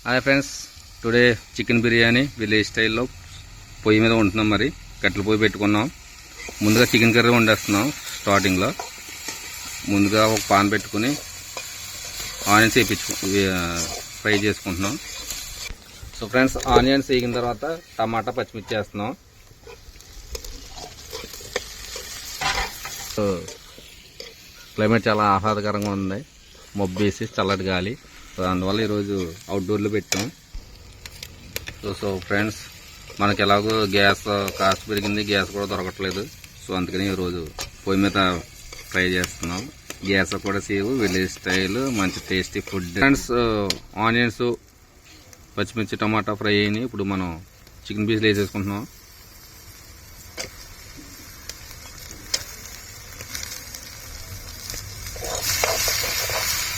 Hi friends, today chicken biryani village స్టైల్లో పొయ్యి మీద ఉంటున్నాం. మరి కట్టెల పొయ్యి పెట్టుకున్నాం. ముందుగా చికెన్ కర్రీ వండేస్తున్నాం. స్టార్టింగ్లో ముందుగా ఒక పాన్ పెట్టుకుని ఆనియన్స్ ఫ్రై చేసుకుంటున్నాం. సో ఫ్రెండ్స్, ఆనియన్స్ వేగిన తర్వాత టమాటా పచ్చిమిర్చి వేస్తున్నాం. సో క్లైమేట్ చాలా ఆహ్లాదకరంగా ఉంది. మబ్బేసి చల్లటి గాలి. సో అందువల్ల ఈరోజు అవుట్డోర్లో పెట్టాం. సో ఫ్రెండ్స్, మనకి ఎలాగో గ్యాస్ కాస్ట్ పెరిగింది, గ్యాస్ కూడా దొరకట్లేదు. సో అందుకని ఈరోజు పొయ్యి మీద ఫ్రై చేస్తున్నాం. గ్యాస్ కూడా సేవ్, విలేజ్ స్టైల్, మంచి టేస్టీ ఫుడ్. ఫ్రెండ్స్, ఆనియన్స్ పచ్చిమిర్చి టమాటా ఫ్రై అయినాయి. ఇప్పుడు మనం చికెన్ పీస్లు వేసేసుకుంటున్నాం.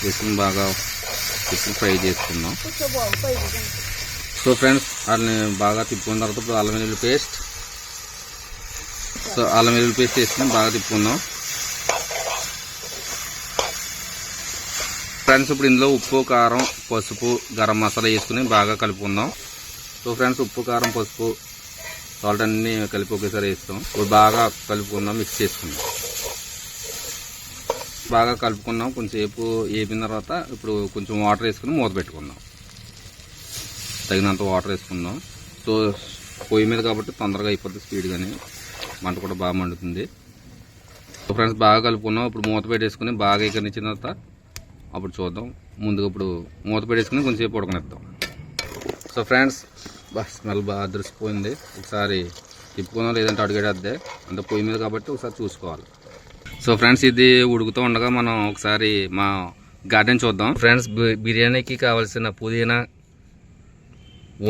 వేసుకుని బాగా చికెన్ ఫ్రై చేసుకుందాం. సో ఫ్రెండ్స్, వాళ్ళని బాగా తిప్పుకున్న తర్వాత ఇప్పుడు అల్లం వెల్లుల్లి పేస్ట్. సో అల్లం వెల్లుల్లి పేస్ట్ వేసుకుని బాగా తిప్పుకుందాం. ఫ్రెండ్స్, ఇప్పుడు ఇందులో ఉప్పు, కారం, పసుపు, గరం మసాలా వేసుకుని బాగా కలుపుకుందాం. సో ఫ్రెండ్స్, ఉప్పు, కారం, పసుపు, సాల్ట్ అన్నీ కలిపి ఒకేసారి వేస్తాం. ఇప్పుడు బాగా కలుపుకుందాం, మిక్స్ చేసుకుందాం. బాగా కలుపుకున్నాం. కొంచెంసేపు వేపిన తర్వాత ఇప్పుడు కొంచెం వాటర్ వేసుకుని మూత పెట్టుకుందాం. తగినంత వాటర్ వేసుకుందాం. సో పొయ్యి మీద కాబట్టి తొందరగా అయిపోతుంది, స్పీడ్గానే. మంట కూడా బాగా మండుతుంది. సో ఫ్రెండ్స్, బాగా కలుపుకున్నాం. ఇప్పుడు మూత పెట్టేసుకుని బాగా ఎక్కడిచ్చిన తర్వాత అప్పుడు చూద్దాం. ముందుగా ఇప్పుడు మూత పెట్టేసుకుని కొంచెంసేపు ఉడకనిద్దాం. సో ఫ్రెండ్స్, స్మెల్ బాగా అదృష్టపోయింది. ఒకసారి తిప్పుకుందాం, లేదంటే అడుగేద్దే. అంత పొయ్యి మీద కాబట్టి ఒకసారి చూసుకోవాలి. సో ఫ్రెండ్స్, ఇది ఉడుకుతూ ఉండగా మనం ఒకసారి మా గార్డెన్ చూద్దాం. ఫ్రెండ్స్, బిర్యానీకి కావాల్సిన పుదీనా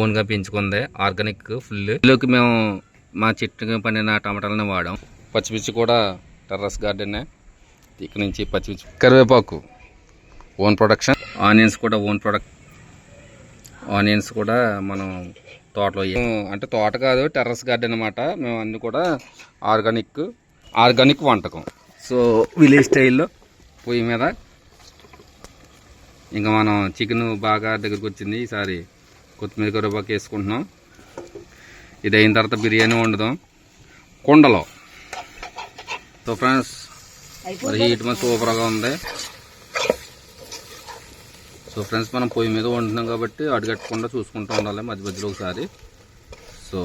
ఓన్గా పెంచుకుంది, ఆర్గానిక్ ఫుల్. ఇందులోకి మేము మా చెట్టుకి పండిన టమాటాలని వాడాం. పచ్చిమిర్చి కూడా టెర్రస్ గార్డెన్. ఇక్కడ నుంచి పచ్చిమిర్చి, కరివేపాకు ఓన్ ప్రొడక్షన్, ఆనియన్స్ కూడా ఓన్ ప్రొడక్ట్. ఆనియన్స్ కూడా మనం తోటలో, అంటే తోట కాదు, టెర్రస్ గార్డెన్ అన్నమాట. మేము అన్నీ కూడా ఆర్గానిక్ వంటకం. సో విలేజ్ స్టైల్లో పొయ్యి మీద ఇంకా మనం చికెన్ బాగా దగ్గరికి వచ్చింది. ఈసారి కొత్తిమీర, కరివేపాకు వేసుకుంటున్నాం. ఇది అయిన తర్వాత బిర్యానీ వండుదాం కుండలో. సో ఫ్రెండ్స్, మరి హీట్ మీద సూపర్గా ఉంది. సో ఫ్రెండ్స్, మనం పొయ్యి మీద వండుతున్నాం కాబట్టి అడుగట్టకుండా చూసుకుంటూ ఉండాలి మధ్య మధ్యలో ఒకసారి. సో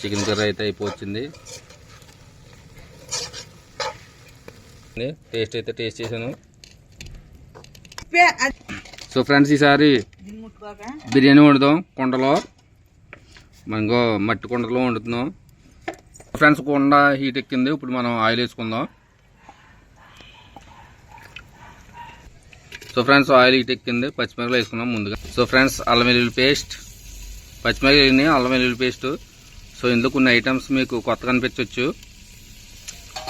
చికెన్ కర్రీ అయితే అయిపోయింది. టేస్ట్ అయితే టేస్ట్ చేశాను. సో ఫ్రెండ్స్, ఈసారి బిర్యానీ వండుదాం కుండలో. మనకు మట్టి కుండలో వండుతున్నాం. ఫ్రెండ్స్, కుండ హీట్ ఎక్కింది. ఇప్పుడు మనం ఆయిల్ వేసుకుందాం. సో ఫ్రెండ్స్, ఆయిల్ హీట్ ఎక్కింది. పచ్చిమిరపకాయలు వేసుకున్నాం ముందుగా. సో ఫ్రెండ్స్, అల్లం వెల్లుల్లి పేస్ట్, పచ్చిమిరపకాయలు, అల్లం వెల్లుల్లి పేస్ట్. సో ఇందులో కొన్ని ఐటమ్స్ మీకు కొత్తగా అనిపించవచ్చు.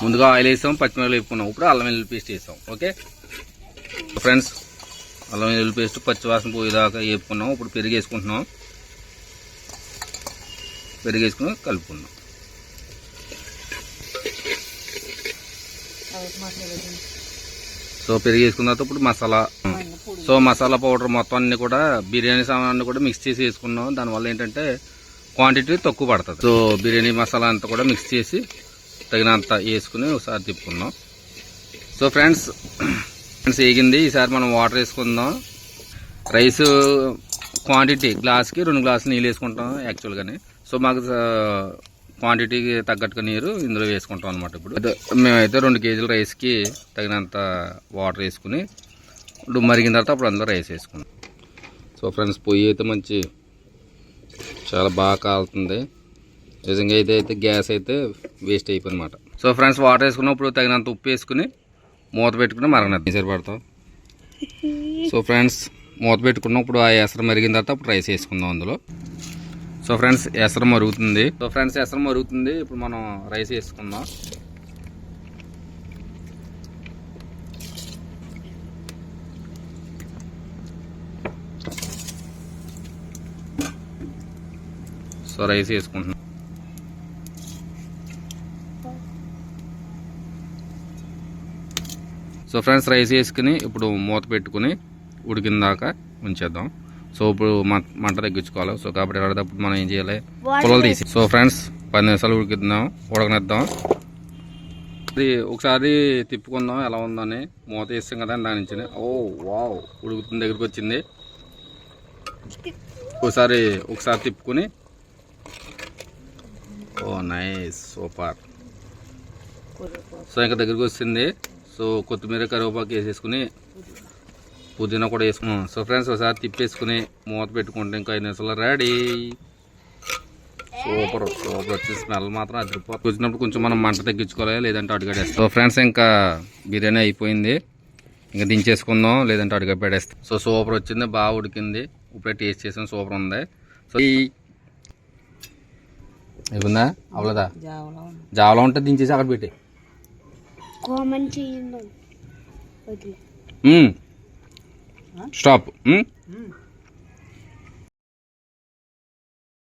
ముందుగా ఆయిల్ వేసాం, పచ్చిమిరపకాయలు వేపుకున్నాం. ఇప్పుడు అల్లం వెల్లుల్లి పేస్ట్ వేసాం. ఓకే ఫ్రెండ్స్, అల్లం వెల్లుల్లి పేస్ట్ పచ్చివాసన పోయేదాకా వేపుకున్నాం. ఇప్పుడు పెరుగు వేసుకుంటున్నాం. పెరుగు వేసుకుని కలుపుకున్నాం. సో పెరుగు వేసుకున్న తర్వాత ఇప్పుడు మసాలా. సో మసాలా పౌడర్ మొత్తం అన్ని కూడా, బిర్యానీ సామాన్ కూడా మిక్స్ చేసి వేసుకున్నాం. దానివల్ల ఏంటంటే క్వాంటిటీ తక్కువ పడుతుంది. సో బిర్యానీ మసాలా అంతా కూడా మిక్స్ చేసి తగినంత వేసుకుని ఒకసారి తిప్పుకుందాం. సో ఫ్రెండ్స్, వేగింది. ఈసారి మనం వాటర్ వేసుకుందాం. రైస్ క్వాంటిటీ గ్లాస్కి 2 గ్లాసులు నీళ్ళు వేసుకుంటాం యాక్చువల్గానే. సో మాకు క్వాంటిటీకి తగ్గట్టుగా నీరు ఇందులో వేసుకుంటాం అనమాట. ఇప్పుడు మేమైతే 2 కేజీల రైస్కి తగినంత వాటర్ వేసుకుని ఇప్పుడు మరిగిన తర్వాత అప్పుడు అందులో రైస్ వేసుకున్నాం. సో ఫ్రెండ్స్, పొయ్యి అయితే చాలా బాగా కాలుతుంది. నిజంగా అయితే గ్యాస్ అయితే వేస్ట్ అయిపోయింది అనమాట. సో ఫ్రెండ్స్, వాటర్ వేసుకున్నప్పుడు తగినంత ఉప్పు వేసుకుని మూత పెట్టుకుని మరగనిద్దాం. సరిపడతాం. సో ఫ్రెండ్స్, మూత పెట్టుకున్నాం. ఇప్పుడు ఆ ఎసరు మరిగిన తర్వాత అప్పుడు రైస్ వేసుకుందాం అందులో. సో ఫ్రెండ్స్, ఎసరు మరుగుతుంది. ఇప్పుడు మనం రైస్ వేసుకుందాం. సో రైస్ వేసుకుంటున్నాం. సో ఫ్రెండ్స్, రైస్ వేసుకుని ఇప్పుడు మూత పెట్టుకుని ఉడికిన దాకా ఉంచేద్దాం. సో ఇప్పుడు మంట తగ్గించుకోవాలి. సో కాబట్టి ఎలాడేటప్పుడు మనం ఏం చేయాలి, పుల్లలు తీసి. సో ఫ్రెండ్స్ 10 నిమిషాలు ఉడకనిద్దాం. అది ఒకసారి తిప్పుకుందాం ఎలా ఉందని. మూత వేస్తాం కదా దాని నుంచి. ఓ వావ్, ఉడుకుతుంది, దగ్గరికి వచ్చింది. ఒకసారి తిప్పుకుని, ఓ నైస్, సూపర్. సో ఇంకా దగ్గరికి వచ్చింది. సో కొత్తిమీర కరివేపాకు వేసేసుకుని పుదీనా కూడా వేసుకున్నాం. సో ఫ్రెండ్స్ ఒకసారి తిప్పేసుకుని మూత పెట్టుకుంటే ఇంకా 5 నిమిషాలు రెడీ. సూపర్ వచ్చి స్మెల్ మాత్రం అదిరిపోతుంది. వచ్చినప్పుడు కొంచెం మనం మంట తగ్గించుకోవాలి, లేదంటే అడుగడేస్తాం. సో ఫ్రెండ్స్ ఇంకా బిర్యానీ అయిపోయింది, ఇంకా దించేసుకుందాం, లేదంటే అడుగ పెట్టేస్తాం. సో సూపర్ వచ్చింది, బాగా ఉడికింది. ఇప్పుడే టేస్ట్ చేసాం, సూపర్ ఉంది. సో అయిపోయిందా అవ్వలేదా? జావలా ఉంటే దించేసి అక్కడ పెట్టి స్టాప్.